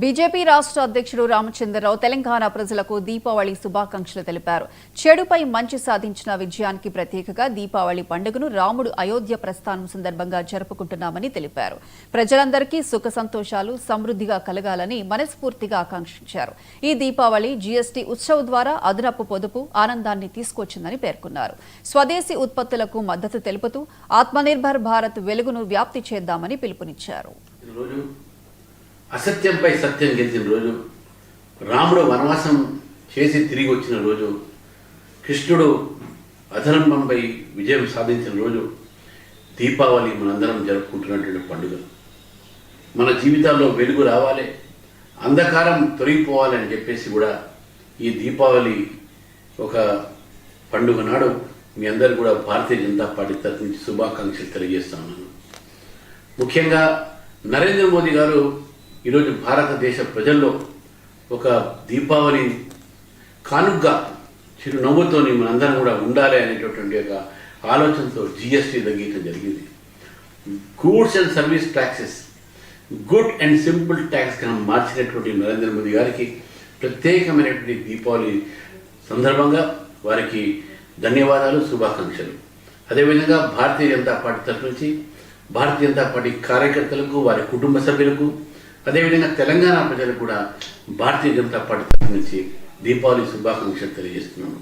BJP రాష్ట్ర అధ్యక్షుడు రామచంద్రరావు తెలంగాణ ప్రజలకు దీపావళి శుభాకాంక్షలు తెలిపారు. చెడుపై మంచి సాధించిన విజయానికి ప్రతీకగా దీపావళి పండుగను రాముడు అయోధ్య ప్రస్థానం సందర్భంగా జరుపుకుంటున్నామని తెలిపారు. ప్రజలందరికీ సుఖ సంతోషాలు సమృద్ధిగా కలగాలని మనస్ఫూర్తిగా ఆకాంక్షించారు. ఈ దీపావళి జీఎస్టీ ఉత్సవ్ ద్వారా అదనపు పొదుపు ఆనందాన్ని తీసుకొచ్చిందని పేర్కొన్నారు. స్వదేశీ ఉత్పత్తులకు మద్దతు తెలుపుతూ ఆత్మనిర్భర్ భారత్ వెలుగును వ్యాప్తి చేద్దామని పిలుపునిచ్చారు. అసత్యంపై సత్యం గెలిచిన రోజు, రాముడు వనవాసం చేసి తిరిగి వచ్చిన రోజు, కృష్ణుడు అధర్మంపై విజయం సాధించిన రోజు దీపావళి మనందరం జరుపుకుంటున్నటువంటి పండుగ. మన జీవితాల్లో వెలుగు రావాలి, అంధకారం తొలగిపోవాలి అని చెప్పేసి కూడా ఈ దీపావళి ఒక పండుగ నాడు మీ అందరూ కూడా భారతీయ జనతా పార్టీ తరఫు నుంచి శుభాకాంక్షలు తెలియజేస్తా ఉన్నాను. ముఖ్యంగా నరేంద్ర మోదీ గారు ఈరోజు భారతదేశ ప్రజల్లో ఒక దీపావళి కానుగ్గా చిరునవ్వుతోని మనందరం కూడా ఉండాలి అనేటటువంటి ఒక ఆలోచనతో జిఎస్టీ తగ్గించడం జరిగింది. Goods and service taxes good and simple tax గా మార్చినటువంటి నరేంద్ర మోదీ గారికి ప్రత్యేకమైనటువంటి దీపావళి సందర్భంగా వారికి ధన్యవాదాలు, శుభాకాంక్షలు. అదేవిధంగా భారతీయ జనతా పార్టీ తరఫు నుంచి భారతీయ జనతా పార్టీ కార్యకర్తలకు, వారి కుటుంబ సభ్యులకు, అదేవిధంగా తెలంగాణ ప్రజలకు కూడా భారతీయ జనతా పార్టీ తరఫు నుంచి దీపావళి శుభాకాంక్షలు తెలియజేస్తున్నాను.